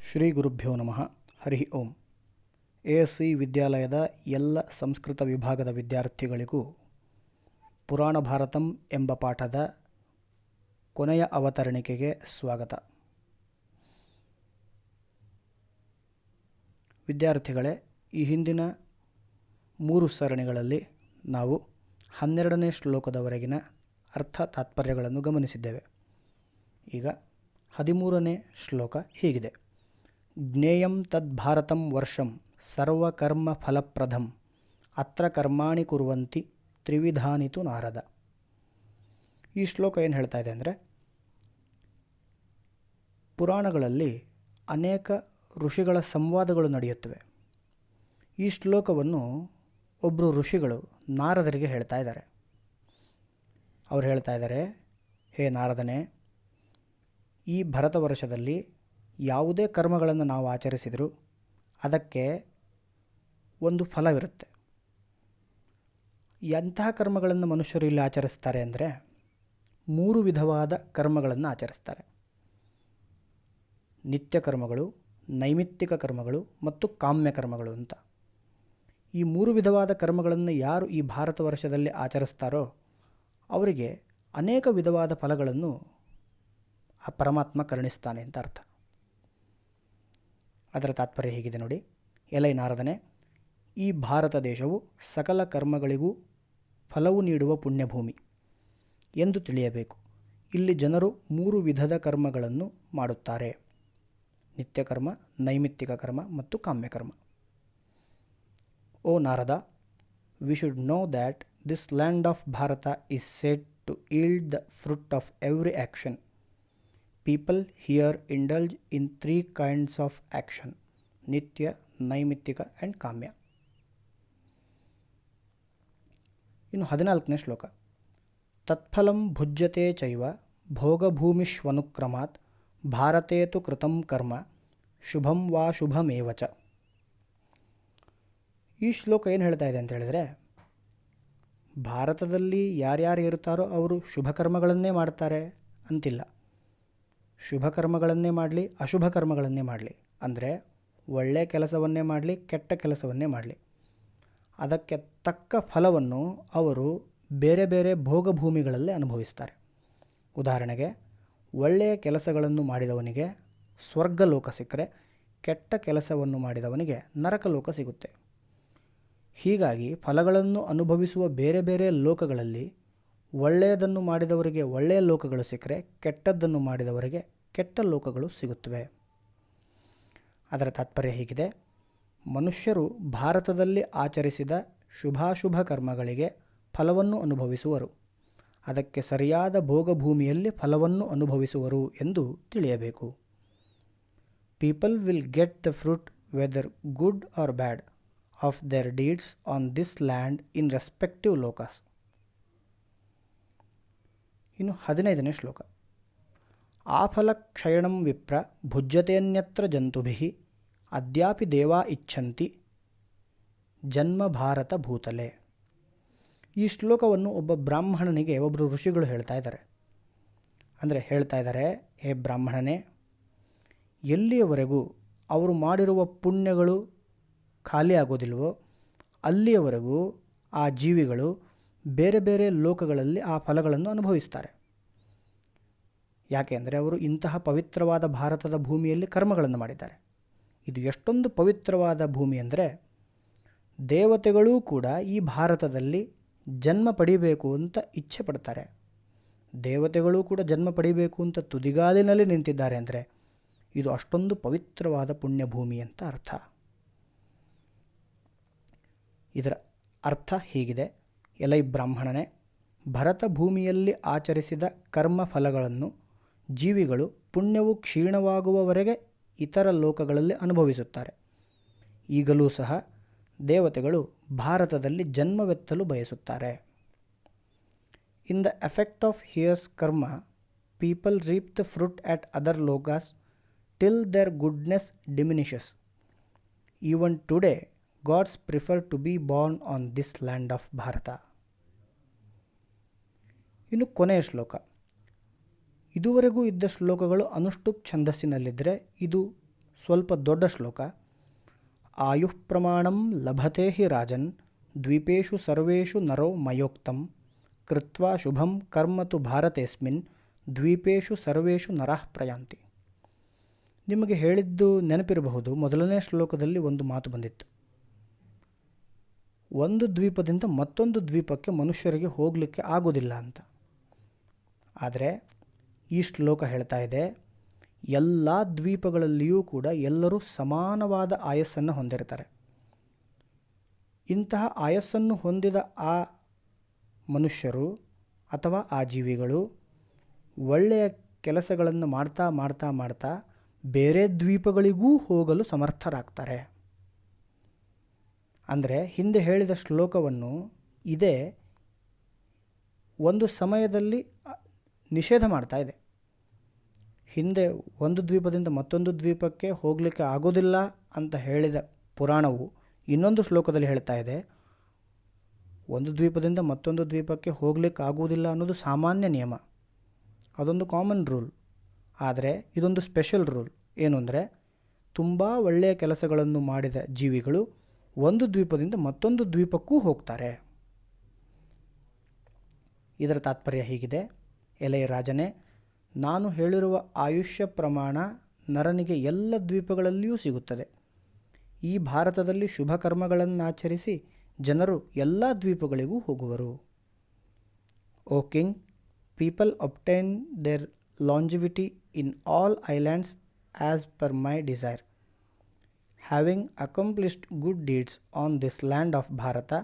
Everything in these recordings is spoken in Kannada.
ಶ್ರೀ ಗುರುಭ್ಯೋ ನಮಃ. ಹರಿ ಓಂ. ASC ವಿದ್ಯಾಲಯದ ಎಲ್ಲ ಸಂಸ್ಕೃತ ವಿಭಾಗದ ವಿದ್ಯಾರ್ಥಿಗಳಿಗೂ ಪುರಾಣ ಭಾರತಂ ಎಂಬ ಪಾಠದ ಕೊನೆಯ ಅವತರಣಿಕೆಗೆ ಸ್ವಾಗತ. ವಿದ್ಯಾರ್ಥಿಗಳೇ, ಈ ಹಿಂದಿನ 3 ಸರಣಿಗಳಲ್ಲಿ ನಾವು 12ನೇ ಶ್ಲೋಕದವರೆಗಿನ ಅರ್ಥ ತಾತ್ಪರ್ಯಗಳನ್ನು ಗಮನಿಸಿದ್ದೇವೆ. ಈಗ 13ನೇ ಶ್ಲೋಕ ಹೀಗಿದೆ: ಜ್ಞೇಯಂ ತದ್ಭಾರತಂ ವರ್ಷಂ ಸರ್ವಕರ್ಮ ಫಲಪ್ರದಂ ಅತ್ರ ಕರ್ಮಾಣಿ ಕುರ್ವಂತಿ ತ್ರಿವಿಧಾನಿತು ನಾರದ. ಈ ಶ್ಲೋಕ ಏನು ಹೇಳ್ತಾ ಇದೆ ಅಂದರೆ, ಪುರಾಣಗಳಲ್ಲಿ ಅನೇಕ ಋಷಿಗಳ ಸಂವಾದಗಳು ನಡೆಯುತ್ತವೆ. ಈ ಶ್ಲೋಕವನ್ನು ಒಬ್ಬರು ಋಷಿಗಳು ನಾರದರಿಗೆ ಹೇಳ್ತಾ ಇದ್ದಾರೆ. ಅವ್ರು ಹೇಳ್ತಾ ಇದ್ದಾರೆ, ಹೇ ನಾರದನೇ, ಈ ಭರತ ವರ್ಷದಲ್ಲಿ ಯಾವುದೇ ಕರ್ಮಗಳನ್ನು ನಾವು ಆಚರಿಸಿದರೂ ಅದಕ್ಕೆ ಒಂದು ಫಲವಿರುತ್ತೆ. ಎಂತಹ ಕರ್ಮಗಳನ್ನು ಮನುಷ್ಯರು ಇಲ್ಲಿ ಆಚರಿಸ್ತಾರೆ ಅಂದರೆ 3 ವಿಧವಾದ ಕರ್ಮಗಳನ್ನು ಆಚರಿಸ್ತಾರೆ: ನಿತ್ಯ ಕರ್ಮಗಳು, ನೈಮಿತ್ತಿಕ ಕರ್ಮಗಳು ಮತ್ತು ಕಾಮ್ಯ ಕರ್ಮಗಳು ಅಂತ. ಈ 3 ವಿಧವಾದ ಕರ್ಮಗಳನ್ನು ಯಾರು ಈ ಭಾರತ ವರ್ಷದಲ್ಲಿ ಆಚರಿಸ್ತಾರೋ ಅವರಿಗೆ ಅನೇಕ ವಿಧವಾದ ಫಲಗಳನ್ನು ಆ ಪರಮಾತ್ಮ ಕರುಣಿಸ್ತಾನೆ ಅಂತ ಅರ್ಥ. ಅದರ ತಾತ್ಪರ್ಯ ಹೀಗಿದೆ ನೋಡಿ: ಎಲೈ ನಾರದನೇ, ಈ ಭಾರತ ದೇಶವು ಸಕಲ ಕರ್ಮಗಳಿಗೂ ಫಲವು ನೀಡುವ ಪುಣ್ಯಭೂಮಿ ಎಂದು ತಿಳಿಯಬೇಕು. ಇಲ್ಲಿ ಜನರು 3 ವಿಧದ ಕರ್ಮಗಳನ್ನು ಮಾಡುತ್ತಾರೆ: ನಿತ್ಯ ಕರ್ಮ, ನೈಮಿತ್ತಿಕ ಕರ್ಮ ಮತ್ತು ಕಾಮ್ಯ ಕರ್ಮ. ಓ Narada, we should know that this land of Bharata is said to yield the fruit of every action. People here indulge in 3 kinds of action: nitya, ನೈಮಿತ್ತಿಕ and ಕಾಮ್ಯ. ಇನ್ನು 14ನೇ ಶ್ಲೋಕ: ತತ್ಫಲಂ ಭುಜ್ಯತೆ ಚೈವ ಭೋಗಭೂಮಿಷ್ವನುಕ್ರಮಾತ್ ಭಾರತೇತು ಕೃತಂ ಕರ್ಮ ಶುಭಂ ವಾ ಶುಭಮೇವ ಚ. ಈ ಶ್ಲೋಕ ಏನು ಹೇಳ್ತಾ ಇದೆ ಅಂತ ಹೇಳಿದ್ರೆ, ಭಾರತದಲ್ಲಿ ಯಾರ್ಯಾರು ಇರ್ತಾರೋ ಅವರು ಶುಭ ಕರ್ಮಗಳನ್ನೇ ಮಾಡ್ತಾರೆ ಅಂತಿಲ್ಲ. ಶುಭ ಕರ್ಮಗಳನ್ನೇ ಮಾಡಲಿ, ಅಶುಭ ಕರ್ಮಗಳನ್ನೇ ಮಾಡಲಿ, ಅಂದರೆ ಒಳ್ಳೆಯ ಕೆಲಸವನ್ನೇ ಮಾಡಲಿ, ಕೆಟ್ಟ ಕೆಲಸವನ್ನೇ ಮಾಡಲಿ, ಅದಕ್ಕೆ ತಕ್ಕ ಫಲವನ್ನು ಅವರು ಬೇರೆ ಬೇರೆ ಭೋಗಭೂಮಿಗಳಲ್ಲಿ ಅನುಭವಿಸ್ತಾರೆ. ಉದಾಹರಣೆಗೆ, ಒಳ್ಳೆಯ ಕೆಲಸಗಳನ್ನು ಮಾಡಿದವನಿಗೆ ಸ್ವರ್ಗಲೋಕ ಸಿಕ್ಕರೆ, ಕೆಟ್ಟ ಕೆಲಸವನ್ನು ಮಾಡಿದವನಿಗೆ ನರಕಲೋಕ ಸಿಗುತ್ತೆ. ಹೀಗಾಗಿ ಫಲಗಳನ್ನು ಅನುಭವಿಸುವ ಬೇರೆ ಬೇರೆ ಲೋಕಗಳಲ್ಲಿ ಒಳ್ಳೆಯದನ್ನು ಮಾಡಿದವರಿಗೆ ಒಳ್ಳೆಯ ಲೋಕಗಳು ಸಿಕ್ಕರೆ, ಕೆಟ್ಟದ್ದನ್ನು ಮಾಡಿದವರಿಗೆ ಕೆಟ್ಟ ಲೋಕಗಳು ಸಿಗುತ್ತವೆ. ಅದರ ತಾತ್ಪರ್ಯ ಹೀಗಿದೆ: ಮನುಷ್ಯರು ಭಾರತದಲ್ಲಿ ಆಚರಿಸಿದ ಶುಭಾಶುಭ ಕರ್ಮಗಳಿಗೆ ಫಲವನ್ನು ಅನುಭವಿಸುವರು, ಅದಕ್ಕೆ ಸರಿಯಾದ ಭೋಗಭೂಮಿಯಲ್ಲಿ ಫಲವನ್ನು ಅನುಭವಿಸುವರು ಎಂದು ತಿಳಿಯಬೇಕು. People will get the fruit whether good or bad of their deeds on this land in respective ಲೋಕಾಸ್. ಇನ್ನು 15ನೇ ಶ್ಲೋಕ: ಆಫಲ ಕ್ಷಯಣಂ ವಿಪ್ರ ಭುಜ್ಯತೆಯನ್ಯತ್ರ ಜಂತುಭಿಃ ಅದ್ಯಾಪಿ ದೇವಾ ಇಚ್ಛಂತಿ ಜನ್ಮ ಭಾರತ ಭೂತಲೆ. ಈ ಶ್ಲೋಕವನ್ನು ಒಬ್ಬ ಬ್ರಾಹ್ಮಣನಿಗೆ ಒಬ್ಬರು ಋಷಿಗಳು ಹೇಳ್ತಾ ಇದ್ದಾರೆ. ಅಂದರೆ ಹೇಳ್ತಾ ಇದ್ದಾರೆ, ಹೇ ಬ್ರಾಹ್ಮಣನೇ, ಎಲ್ಲಿಯವರೆಗೂ ಅವರು ಮಾಡಿರುವ ಪುಣ್ಯಗಳು ಖಾಲಿ ಆಗೋದಿಲ್ವೋ ಅಲ್ಲಿಯವರೆಗೂ ಆ ಜೀವಿಗಳು ಬೇರೆ ಬೇರೆ ಲೋಕಗಳಲ್ಲಿ ಆ ಫಲಗಳನ್ನು ಅನುಭವಿಸ್ತಾರೆ. ಯಾಕೆ ಅಂದರೆ ಅವರು ಇಂತಹ ಪವಿತ್ರವಾದ ಭಾರತದ ಭೂಮಿಯಲ್ಲಿ ಕರ್ಮಗಳನ್ನು ಮಾಡಿದ್ದಾರೆ. ಇದು ಎಷ್ಟೊಂದು ಪವಿತ್ರವಾದ ಭೂಮಿ ಅಂದರೆ, ದೇವತೆಗಳೂ ಕೂಡ ಈ ಭಾರತದಲ್ಲಿ ಜನ್ಮ ಪಡಿಬೇಕು ಅಂತ ಇಚ್ಛೆ ಪಡ್ತಾರೆ. ದೇವತೆಗಳೂ ಕೂಡ ಜನ್ಮ ಪಡಿಬೇಕು ಅಂತ ತುದಿಗಾಲಿನಲ್ಲಿ ನಿಂತಿದ್ದಾರೆ ಅಂದರೆ ಇದು ಅಷ್ಟೊಂದು ಪವಿತ್ರವಾದ ಪುಣ್ಯಭೂಮಿ ಅಂತ ಅರ್ಥ. ಇದರ ಅರ್ಥ ಹೀಗಿದೆ: ಎಲೈ ಬ್ರಾಹ್ಮಣನೇ, ಭರತ ಭೂಮಿಯಲ್ಲಿ ಆಚರಿಸಿದ ಕರ್ಮ ಫಲಗಳನ್ನು ಜೀವಿಗಳು ಪುಣ್ಯವು ಕ್ಷೀಣವಾಗುವವರೆಗೆ ಇತರ ಲೋಕಗಳಲ್ಲಿ ಅನುಭವಿಸುತ್ತಾರೆ. ಈಗಲೂ ಸಹ ದೇವತೆಗಳು ಭಾರತದಲ್ಲಿ ಜನ್ಮವೆತ್ತಲು ಬಯಸುತ್ತಾರೆ. In the effect of here's karma people reap the fruit at other ಲೋಕಾಸ್ till their goodness diminishes. Even today gods prefer to be born on this land of Bharata. ಇನ್ನು ಕೊನೆಯ ಶ್ಲೋಕ: ಇದುವರೆಗೂ ಇದ್ದ ಶ್ಲೋಕಗಳು ಅನುಷ್ಠುಪ್ ಛಂದಸ್ಸಿನಲ್ಲಿದ್ದರೆ ಇದು ಸ್ವಲ್ಪ ದೊಡ್ಡ ಶ್ಲೋಕ. ಆಯುಃ ಪ್ರಮಾಣಂ ಲಭತೆ ಹಿ ರಾಜನ್ ದ್ವೀಪೇಶು ಸರ್ವೇಷು ನರೋ ಮಯೋಕ್ತಂ ಕೃತ್ವಾ ಶುಭಂ ಕರ್ಮ ತು ಭಾರತೇಸ್ಮಿನ್ ದ್ವೀಪೇಶು ಸರ್ವೇಷು ನರಃ ಪ್ರಯಾಂತಿ. ನಿಮಗೆ ಹೇಳಿದ್ದು ನೆನಪಿರಬಹುದು, ಮೊದಲನೇ ಶ್ಲೋಕದಲ್ಲಿ ಒಂದು ಮಾತು ಬಂದಿತ್ತು. ಒಂದು ದ್ವೀಪದಿಂದ ಮತ್ತೊಂದು ದ್ವೀಪಕ್ಕೆ ಮನುಷ್ಯರಿಗೆ ಹೋಗಲಿಕ್ಕೆ ಆಗೋದಿಲ್ಲ ಅಂತ. ಆದರೆ ಈ ಶ್ಲೋಕ ಹೇಳ್ತಾ ಇದೆ, ಎಲ್ಲ ದ್ವೀಪಗಳಲ್ಲಿಯೂ ಕೂಡ ಎಲ್ಲರೂ ಸಮಾನವಾದ ಆಯಸ್ಸನ್ನು ಹೊಂದಿರ್ತಾರೆ. ಇಂತಹ ಆಯಸ್ಸನ್ನು ಹೊಂದಿದ ಆ ಮನುಷ್ಯರು ಅಥವಾ ಆ ಜೀವಿಗಳು ಒಳ್ಳೆಯ ಕೆಲಸಗಳನ್ನು ಮಾಡ್ತಾ ಮಾಡ್ತಾ ಮಾಡ್ತಾ ಬೇರೆ ದ್ವೀಪಗಳಿಗೂ ಹೋಗಲು ಸಮರ್ಥರಾಗ್ತಾರೆ. ಅಂದರೆ ಹಿಂದೆ ಹೇಳಿದ ಶ್ಲೋಕವನ್ನು ಇದೇ ಒಂದು ಸಮಯದಲ್ಲಿ ನಿಷೇಧ ಮಾಡ್ತಾ ಇದೆ. ಹಿಂದೆ ಒಂದು ದ್ವೀಪದಿಂದ ಮತ್ತೊಂದು ದ್ವೀಪಕ್ಕೆ ಹೋಗಲಿಕ್ಕೆ ಆಗೋದಿಲ್ಲ ಅಂತ ಹೇಳಿದ ಪುರಾಣವು ಇನ್ನೊಂದು ಶ್ಲೋಕದಲ್ಲಿ ಹೇಳ್ತಾ ಇದೆ, ಒಂದು ದ್ವೀಪದಿಂದ ಮತ್ತೊಂದು ದ್ವೀಪಕ್ಕೆ ಹೋಗಲಿಕ್ಕೆ ಆಗುವುದಿಲ್ಲ ಅನ್ನೋದು ಸಾಮಾನ್ಯ ನಿಯಮ, ಅದೊಂದು ಕಾಮನ್ ರೂಲ್. ಆದರೆ ಇದೊಂದು ಸ್ಪೆಷಲ್ ರೂಲ್. ಏನು ಅಂದರೆ, ತುಂಬ ಒಳ್ಳೆಯ ಕೆಲಸಗಳನ್ನು ಮಾಡಿದ ಜೀವಿಗಳು ಒಂದು ದ್ವೀಪದಿಂದ ಮತ್ತೊಂದು ದ್ವೀಪಕ್ಕೂ ಹೋಗ್ತಾರೆ. ಇದರ ತಾತ್ಪರ್ಯ ಹೀಗಿದೆ: ಎಲೆಯ ರಾಜನೇ, ನಾನು ಹೇಳಿರುವ ಆಯುಷ್ಯ ಪ್ರಮಾಣ ನರನಿಗೆ ಎಲ್ಲ ದ್ವೀಪಗಳಲ್ಲಿಯೂ ಸಿಗುತ್ತದೆ. ಈ ಭಾರತದಲ್ಲಿ ಶುಭ ಕರ್ಮಗಳನ್ನಾಚರಿಸಿ ಜನರು ಎಲ್ಲ ದ್ವೀಪಗಳಿಗೂ ಹೋಗುವರು. O king, people obtain their longevity in all islands as per my desire. Having accomplished good deeds on this land of Bharata,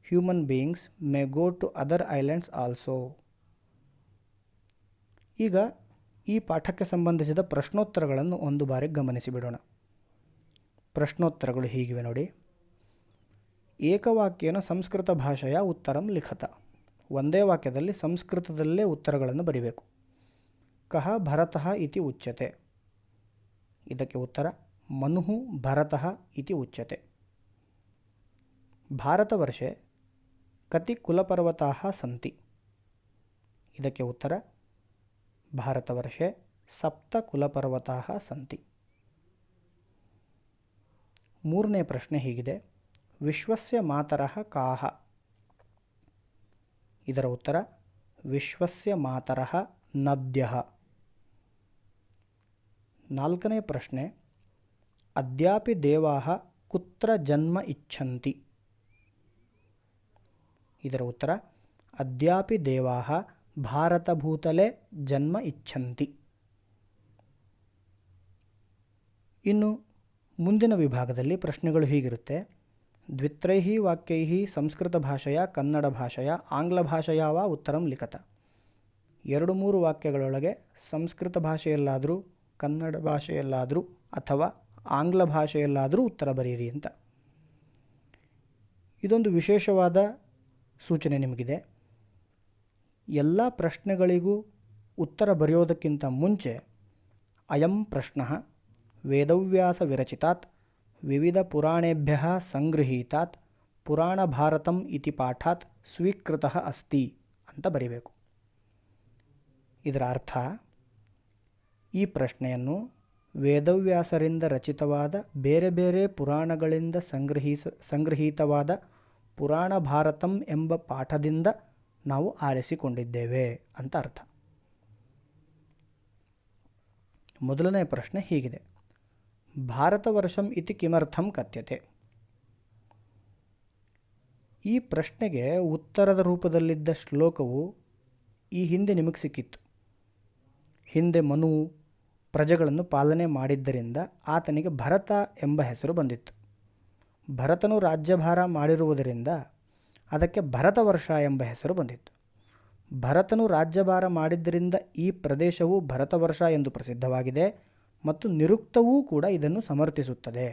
human beings may go to other islands also. ಈಗ ಈ ಪಾಠಕ್ಕೆ ಸಂಬಂಧಿಸಿದ ಪ್ರಶ್ನೋತ್ತರಗಳನ್ನು ಒಂದು ಬಾರಿ ಗಮನಿಸಿಬಿಡೋಣ. ಪ್ರಶ್ನೋತ್ತರಗಳು ಹೀಗಿವೆ ನೋಡಿ. ಏಕವಾಕ್ಯೇನ ಸಂಸ್ಕೃತ ಭಾಷೆಯ ಉತ್ತರಂ ಲಿಖತ. ಒಂದೇ ವಾಕ್ಯದಲ್ಲಿ ಸಂಸ್ಕೃತದಲ್ಲೇ ಉತ್ತರಗಳನ್ನು ಬರಿಬೇಕು. ಕಹ ಭರತಃ ಇತಿ ಉಚ್ಯತೆ. ಇದಕ್ಕೆ ಉತ್ತರ ಮನುಃ ಭರತಃ ಇತಿ ಉಚ್ಯತೆ. ಭಾರತವರ್ಷೆ ಕತಿ ಕುಲಪರ್ವತಾಃ ಸಂತಿ. ಇದಕ್ಕೆ ಉತ್ತರ ಭಾರತವರ್ಷೆ ಸಪ್ತ ಕುಲಪರ್ವತಾಃ ಸಂತಿ. ಮೂರನೇ ಪ್ರಶ್ನೆ ಹೀಗಿದೆ: ವಿಶ್ವಸ್ಯ ಮಾತರಃ ಕಾಹ. ಇದರ ಉತ್ತರ ವಿಶ್ವಸ್ಯ ಮಾತರಃ ನದ್ಯಃ. ನಾಲ್ಕನೇ ಪ್ರಶ್ನೆ: ಅದ್ಯಾಪಿ ದೇವಾಃ ಕುತ್ರ ಜನ್ಮ ಇಚ್ಛಂತಿ. ಇದರ ಉತ್ತರ ಅದ್ಯಾಪಿ ದೇವಾಃ ಭಾರತಭೂತಲೆ ಜನ್ಮ ಇಚ್ಛಂತಿ. ಇನ್ನು ಮುಂದಿನ ವಿಭಾಗದಲ್ಲಿ ಪ್ರಶ್ನೆಗಳು ಹೀಗಿರುತ್ತೆ: ದ್ವಿತ್ರೈಃ ವಾಕ್ಯೈಃ ಸಂಸ್ಕೃತ ಭಾಷೆಯ ಕನ್ನಡ ಭಾಷೆಯ ಆಂಗ್ಲ ಭಾಷೆಯ ವಾ ಉತ್ತರಂ ಲಿಖತ. 2-3 ವಾಕ್ಯಗಳೊಳಗೆ ಸಂಸ್ಕೃತ ಭಾಷೆಯಲ್ಲಾದರೂ, ಕನ್ನಡ ಭಾಷೆಯಲ್ಲಾದರೂ ಅಥವಾ ಆಂಗ್ಲ ಭಾಷೆಯಲ್ಲಾದರೂ ಉತ್ತರ ಬರೆಯಿರಿ ಅಂತ. ಇದೊಂದು ವಿಶೇಷವಾದ ಸೂಚನೆ ನಿಮಗಿದೆ. ಎಲ್ಲ ಪ್ರಶ್ನೆಗಳಿಗೂ ಉತ್ತರ ಬರೆಯೋದಕ್ಕಿಂತ ಮುಂಚೆ ಅಯಂ ಪ್ರಶ್ನಃ ವೇದವ್ಯಾಸ ವಿರಚಿತಾತ್ ವಿವಿಧ ಪುರಾಣೇಭ್ಯಃ ಸಂಗೃಹೀತಾತ್ ಪುರಾಣ ಭಾರತಂ ಇತಿ ಪಾಠಾತ್ ಸ್ವೀಕೃತಃ ಅಸ್ತಿ ಅಂತ ಬರಿಬೇಕು. ಇದರ ಅರ್ಥ, ಈ ಪ್ರಶ್ನೆಯನ್ನು ವೇದವ್ಯಾಸರಿಂದ ರಚಿತವಾದ ಬೇರೆ ಬೇರೆ ಪುರಾಣಗಳಿಂದ ಸಂಗ್ರಹೀತವಾದ ಪುರಾಣ ಭಾರತಂ ಎಂಬ ಪಾಠದಿಂದ ನಾವು ಆರಿಸಿಕೊಂಡಿದ್ದೇವೆ ಅಂತ ಅರ್ಥ. ಮೊದಲನೇ ಪ್ರಶ್ನೆ ಹೀಗಿದೆ: ಭಾರತವರ್ಷಂ ಇತಿ ಕಿಮರ್ಥಂ ಕಥ್ಯತೆ. ಈ ಪ್ರಶ್ನೆಗೆ ಉತ್ತರದ ರೂಪದಲ್ಲಿದ್ದ ಶ್ಲೋಕವು ಈ ಹಿಂದೆ ನಿಮಗೆ ಸಿಕ್ಕಿತ್ತು. ಹಿಂದೆ ಮನು ಪ್ರಜೆಗಳನ್ನು ಪಾಲನೆ ಮಾಡಿದ್ದರಿಂದ ಆತನಿಗೆ ಭರತ ಎಂಬ ಹೆಸರು ಬಂದಿತ್ತು. ಭರತನು ರಾಜ್ಯಭಾರ ಮಾಡಿರುವುದರಿಂದ ಅದಕ್ಕೆ ಭರತವರ್ಷ ಎಂಬ ಹೆಸರು ಬಂದಿತ್ತು. ಭರತನು ರಾಜ್ಯಭಾರ ಮಾಡಿದ್ದರಿಂದ ಈ ಪ್ರದೇಶವು ಭರತವರ್ಷ ಎಂದು ಪ್ರಸಿದ್ಧವಾಗಿದೆ ಮತ್ತು ನಿರುಕ್ತವೂ ಕೂಡ ಇದನ್ನು ಸಮರ್ಥಿಸುತ್ತದೆ.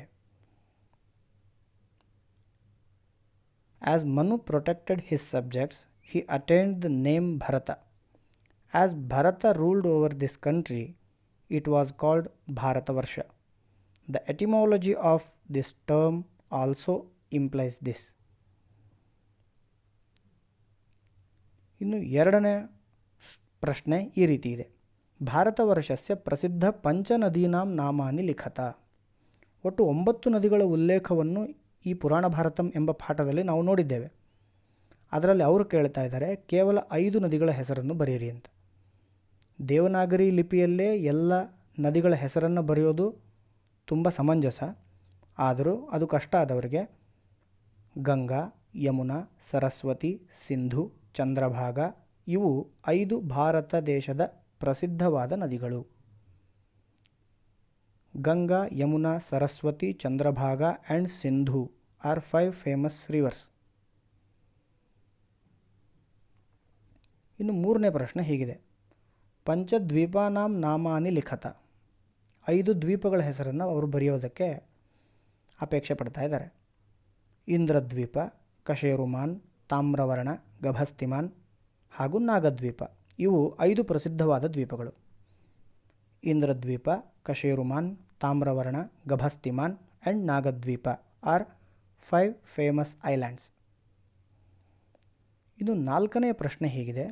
As Manu protected his subjects, he attained the name Bharata. As Bharata ruled over this country, it was called Bharatavarsha. The etymology of this term also implies this. ಇನ್ನು ಎರಡನೇ ಪ್ರಶ್ನೆ ಈ ರೀತಿ ಇದೆ: ಭಾರತವರ್ಷಸ್ಯ ಪ್ರಸಿದ್ಧ ಪಂಚನದೀನಾಂ ನಾಮಾನಿ ಲಿಖತ. ಒಟ್ಟು 9 ನದಿಗಳ ಉಲ್ಲೇಖವನ್ನು ಈ ಪುರಾಣ ಭಾರತಂ ಎಂಬ ಪಾಠದಲ್ಲಿ ನಾವು ನೋಡಿದ್ದೇವೆ. ಅದರಲ್ಲಿ ಅವರು ಕೇಳ್ತಾ ಇದ್ದಾರೆ ಕೇವಲ 5 ನದಿಗಳ ಹೆಸರನ್ನು ಬರೆಯಿರಿ ಅಂತ. ದೇವನಾಗರಿ ಲಿಪಿಯಲ್ಲೇ ಎಲ್ಲ ನದಿಗಳ ಹೆಸರನ್ನು ಬರೆಯೋದು ತುಂಬ ಸಮಂಜಸ. ಆದರೂ ಅದು ಕಷ್ಟ ಆದವರಿಗೆ ಗಂಗಾ, ಯಮುನಾ, ಸರಸ್ವತಿ, ಸಿಂಧು, ಚಂದ್ರಭಾಗ ಇವು 5 ಭಾರತ ದೇಶದ ಪ್ರಸಿದ್ಧವಾದ ನದಿಗಳು. Ganga, Yamuna, Saraswati, Chandrabhaga and Sindhu are 5 famous rivers. ಇನ್ನು 3ನೇ ಪ್ರಶ್ನೆ ಹೀಗಿದೆ. ಪಂಚದ್ವೀಪಾನಾಂ ನಾಮಾನಿ ಲಿಖತ. 5 ದ್ವೀಪಗಳ ಹೆಸರನ್ನು ಅವರು ಬರೆಯೋದಕ್ಕೆ ಅಪೇಕ್ಷೆ ಪಡ್ತಾ ಇದ್ದಾರೆ. ಇಂದ್ರದ್ವೀಪ, ಕಶೇರುಮಾನ್, ತಾಮ್ರವರ್ಣ, ಗಭಸ್ತಿಮಾನ್ ಹಾಗೂ ನಾಗದ್ವೀಪ ಇವು 5 ಪ್ರಸಿದ್ಧವಾದ ದ್ವೀಪಗಳು. ಇಂದ್ರದ್ವೀಪ, ಕಶೇರುಮಾನ್, ತಾಮ್ರವರ್ಣ, ಗಭಸ್ತಿಮಾನ್ ಆ್ಯಂಡ್ ನಾಗದ್ವೀಪ ಆರ್ 5 ಫೇಮಸ್ ಐಲ್ಯಾಂಡ್ಸ್. ಇನ್ನು 4ನೇ ಪ್ರಶ್ನೆ ಹೀಗಿದೆ.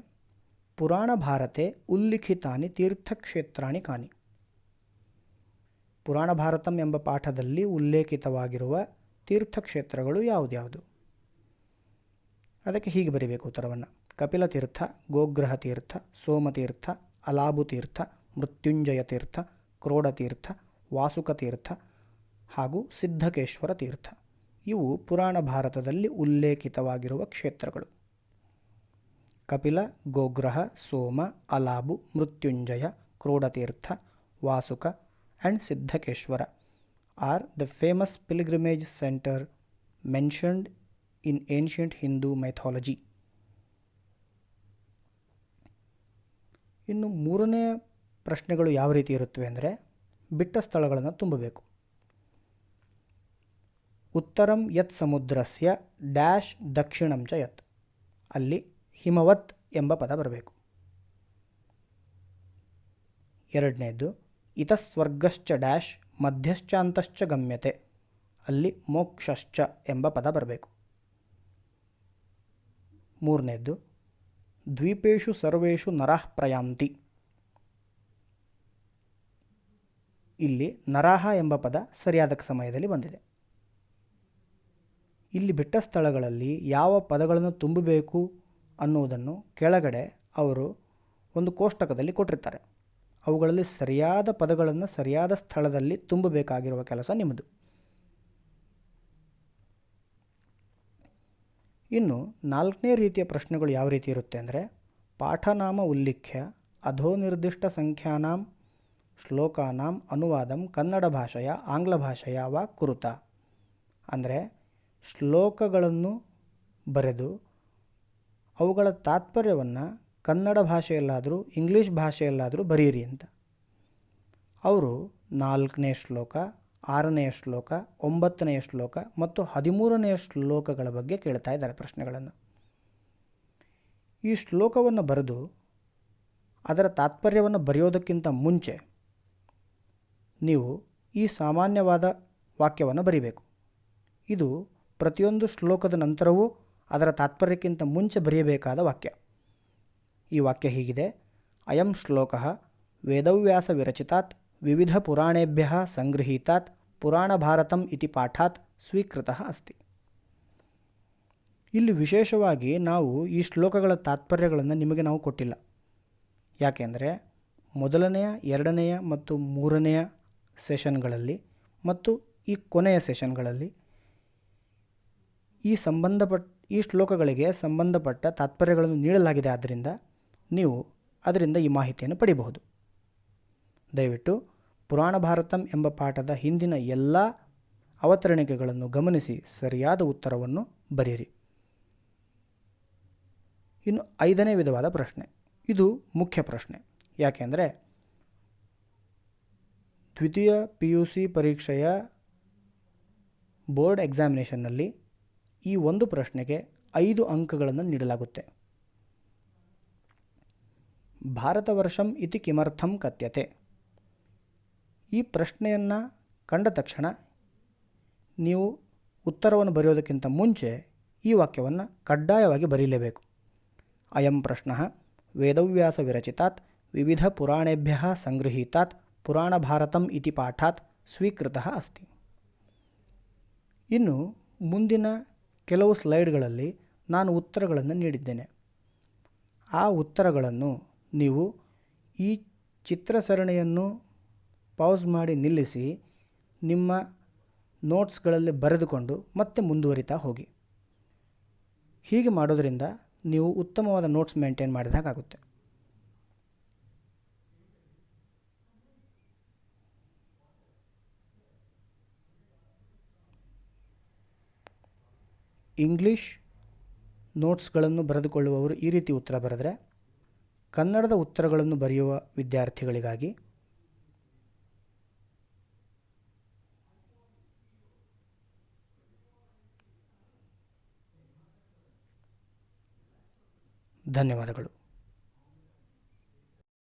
ಪುರಾಣ ಭಾರತೆ ಉಲ್ಲಿಖಿತಾನಿ ತೀರ್ಥಕ್ಷೇತ್ರಾಣಿ ಕಾನಿ. ಪುರಾಣ ಭಾರತಂ ಎಂಬ ಪಾಠದಲ್ಲಿ ಉಲ್ಲೇಖಿತವಾಗಿರುವ ತೀರ್ಥಕ್ಷೇತ್ರಗಳು ಯಾವುದ್ಯಾವುದು? ಅದಕ್ಕೆ ಹೀಗೆ ಬರೀಬೇಕು ಉತ್ತರವನ್ನು. ಕಪಿಲ ತೀರ್ಥ, ಗೋಗ್ರಹ ತೀರ್ಥ, ಸೋಮತೀರ್ಥ, ಅಲಾಬು ತೀರ್ಥ, ಮೃತ್ಯುಂಜಯ ತೀರ್ಥ, ಕ್ರೋಡ ತೀರ್ಥ, ವಾಸುಕ ತೀರ್ಥ ಹಾಗೂ ಸಿದ್ಧಕೇಶ್ವರ ತೀರ್ಥ ಇವು ಪುರಾಣ ಭಾರತದಲ್ಲಿ ಉಲ್ಲೇಖಿತವಾಗಿರುವ ಕ್ಷೇತ್ರಗಳು. Kapila, Gograha, Soma, Alabu, Mrityunjaya, Krodatirtha, Vasuka and Siddhakeshwara are the famous pilgrimage centre mentioned in ancient Hindu mythology. ಇನ್ನು 3ನೇ ಪ್ರಶ್ನೆಗಳು ಯಾವ ರೀತಿ ಇರುತ್ತವೆ ಅಂದರೆ ಬಿಟ್ಟ ಸ್ಥಳಗಳನ್ನು ತುಂಬಬೇಕು. ಉತ್ತರಂ ಯತ್ ಸಮುದ್ರಸ್ಯ ಡ್ಯಾಶ್ ದಕ್ಷಿಣಂ ಚ ಯತ್. ಅಲ್ಲಿ ಹಿಮವತ್ ಎಂಬ ಪದ ಬರಬೇಕು. 2ನೇದು ಇತಸ್ವರ್ಗಶ್ಚ ಡ್ಯಾಶ್ ಮಧ್ಯಶ್ಚಾಂತಶ್ಚ ಗಮ್ಯತೆ. ಅಲ್ಲಿ ಮೋಕ್ಷಶ್ಚ ಎಂಬ ಪದ ಬರಬೇಕು. 3ನೇದು ದ್ವೀಪೇಶು ಸರ್ವೇಷು ನರಃ ಪ್ರಯಾಂತಿ. ಇಲ್ಲಿ ನರಹ ಎಂಬ ಪದ ಸರಿಯಾದ ಸಮಯದಲ್ಲಿ ಬಂದಿದೆ. ಇಲ್ಲಿ ಬಿಟ್ಟ ಸ್ಥಳಗಳಲ್ಲಿ ಯಾವ ಪದಗಳನ್ನು ತುಂಬಬೇಕು ಅನ್ನುವುದನ್ನು ಕೆಳಗಡೆ ಅವರು ಒಂದು ಕೋಷ್ಟಕದಲ್ಲಿ ಕೊಟ್ಟಿರ್ತಾರೆ. ಅವುಗಳಲ್ಲಿ ಸರಿಯಾದ ಪದಗಳನ್ನು ಸರಿಯಾದ ಸ್ಥಳದಲ್ಲಿ ತುಂಬಬೇಕಾಗಿರುವ ಕೆಲಸ ನಿಮ್ಮದು. ಇನ್ನು 4ನೇ ರೀತಿಯ ಪ್ರಶ್ನೆಗಳು ಯಾವ ರೀತಿ ಇರುತ್ತೆ ಅಂದರೆ ಪಾಠನಾಮ ಉಲ್ಲಿಖ್ಯ ಅಧೋ ನಿರ್ದಿಷ್ಟ ಸಂಖ್ಯಾನಾಂ ಶ್ಲೋಕಾನಾಂ ಅನುವಾದಂ ಕನ್ನಡ ಭಾಷೆಯ ಆಂಗ್ಲ ಭಾಷೆಯ ವಾ ಕುರುತ. ಅಂದರೆ ಶ್ಲೋಕಗಳನ್ನು ಬರೆದು ಅವುಗಳ ತಾತ್ಪರ್ಯವನ್ನು ಕನ್ನಡ ಭಾಷೆಯಲ್ಲಾದರೂ ಇಂಗ್ಲೀಷ್ ಭಾಷೆಯಲ್ಲಾದರೂ ಬರೆಯಿರಿ ಅಂತ. ಅವರು 4ನೇ ಶ್ಲೋಕ, 6ನೆಯ ಶ್ಲೋಕ, 9ನೆಯ ಶ್ಲೋಕ ಮತ್ತು 13ನೆಯ ಶ್ಲೋಕಗಳ ಬಗ್ಗೆ ಕೇಳ್ತಾ ಇದ್ದಾರೆ ಪ್ರಶ್ನೆಗಳನ್ನು. ಈ ಶ್ಲೋಕವನ್ನು ಬರೆದು ಅದರ ತಾತ್ಪರ್ಯವನ್ನು ಬರೆಯೋದಕ್ಕಿಂತ ಮುಂಚೆ ನೀವು ಈ ಸಾಮಾನ್ಯವಾದ ವಾಕ್ಯವನ್ನು ಬರೀಬೇಕು. ಇದು ಪ್ರತಿಯೊಂದು ಶ್ಲೋಕದ ನಂತರವೂ ಅದರ ತಾತ್ಪರ್ಯಕ್ಕಿಂತ ಮುಂಚೆ ಬರೆಯಬೇಕಾದ ವಾಕ್ಯ. ಈ ವಾಕ್ಯ ಹೀಗಿದೆ. ಅಯಂ ಶ್ಲೋಕಃ ವೇದವ್ಯಾಸ ವಿರಚಿತಾತ್ ವಿವಿಧ ಪುರಾಣೇಭ್ಯ ಸಂಗೃಹೀತಾತ್ ಪುರಾಣ ಭಾರತಂ ಇತಿ ಪಾಠಾತ್ ಸ್ವೀಕೃತಃ ಅಸ್ತಿ. ಇಲ್ಲಿ ವಿಶೇಷವಾಗಿ ನಾವು ಈ ಶ್ಲೋಕಗಳ ತಾತ್ಪರ್ಯಗಳನ್ನು ನಿಮಗೆ ನಾವು ಕೊಟ್ಟಿಲ್ಲ. ಯಾಕೆಂದರೆ 1ನೆಯ 2ನೆಯ ಮತ್ತು 3ನೆಯ ಸೆಷನ್ಗಳಲ್ಲಿ ಮತ್ತು ಈ ಕೊನೆಯ ಸೆಷನ್ಗಳಲ್ಲಿ ಈ ಶ್ಲೋಕಗಳಿಗೆ ಸಂಬಂಧಪಟ್ಟ ತಾತ್ಪರ್ಯಗಳನ್ನು ನೀಡಲಾಗಿದೆ. ಆದ್ದರಿಂದ ನೀವು ಅದರಿಂದ ಈ ಮಾಹಿತಿಯನ್ನು ಪಡೆಯಬಹುದು. ದಯವಿಟ್ಟು ಪುರಾಣ ಭಾರತಂ ಎಂಬ ಪಾಠದ ಹಿಂದಿನ ಎಲ್ಲ ಅವತರಣಿಕೆಗಳನ್ನು ಗಮನಿಸಿ ಸರಿಯಾದ ಉತ್ತರವನ್ನು ಬರೆಯಿರಿ. ಇನ್ನು 5ನೇ ವಿಧವಾದ ಪ್ರಶ್ನೆ, ಇದು ಮುಖ್ಯ ಪ್ರಶ್ನೆ. ಯಾಕೆಂದರೆ ದ್ವಿತೀಯ PUC ಪರೀಕ್ಷೆಯ ಬೋರ್ಡ್ ಎಕ್ಸಾಮಿನೇಷನ್ನಲ್ಲಿ ಈ ಒಂದು ಪ್ರಶ್ನೆಗೆ 5 ಅಂಕಗಳನ್ನು ನೀಡಲಾಗುತ್ತೆ. ಭಾರತವರ್ಷಂ ಇತಿ ಕಿಮರ್ಥಂ ಕಥ್ಯತೆ. ಈ ಪ್ರಶ್ನೆಯನ್ನು ಕಂಡ ತಕ್ಷಣ ನೀವು ಉತ್ತರವನ್ನು ಬರೆಯೋದಕ್ಕಿಂತ ಮುಂಚೆ ಈ ವಾಕ್ಯವನ್ನು ಕಡ್ಡಾಯವಾಗಿ ಬರೀಲೇಬೇಕು. ಅಯಂ ಪ್ರಶ್ನಃ ವೇದವ್ಯಾಸ ವಿರಚಿತಾತ್ ವಿವಿಧಪುರಾಣೇಭ್ಯಃ ಸಂಗೃಹೀತಾತ್ ಪುರಾಣಭಾರತಂ ಇತಿ ಪಾಠಾತ್ ಸ್ವೀಕೃತಃ ಅಸ್ತಿ. ಇನ್ನು ಮುಂದಿನ ಕೆಲವು ಸ್ಲೈಡ್ಗಳಲ್ಲಿ ನಾನು ಉತ್ತರಗಳನ್ನು ನೀಡಿದ್ದೇನೆ. ಆ ಉತ್ತರಗಳನ್ನು ನೀವು ಈ ಚಿತ್ರ ಸರಣಿಯನ್ನು ಪಾಸ್ ಮಾಡಿ ನಿಲ್ಲಿಸಿ ನಿಮ್ಮ ನೋಟ್ಸ್ಗಳಲ್ಲಿ ಬರೆದುಕೊಂಡು ಮತ್ತೆ ಮುಂದುವರಿತಾ ಹೋಗಿ. ಹೀಗೆ ಮಾಡೋದರಿಂದ ನೀವು ಉತ್ತಮವಾದ ನೋಟ್ಸ್ ಮೇಂಟೈನ್ ಮಾಡಿದಾಗುತ್ತೆ. ಇಂಗ್ಲೀಷ್ ನೋಟ್ಸ್ಗಳನ್ನು ಬರೆದುಕೊಳ್ಳುವವರು ಈ ರೀತಿ ಉತ್ತರ ಬರೆದರೆ, ಕನ್ನಡದ ಉತ್ತರಗಳನ್ನು ಬರೆಯುವ ವಿದ್ಯಾರ್ಥಿಗಳಿಗಾಗಿ ಧನ್ಯವಾದಗಳು.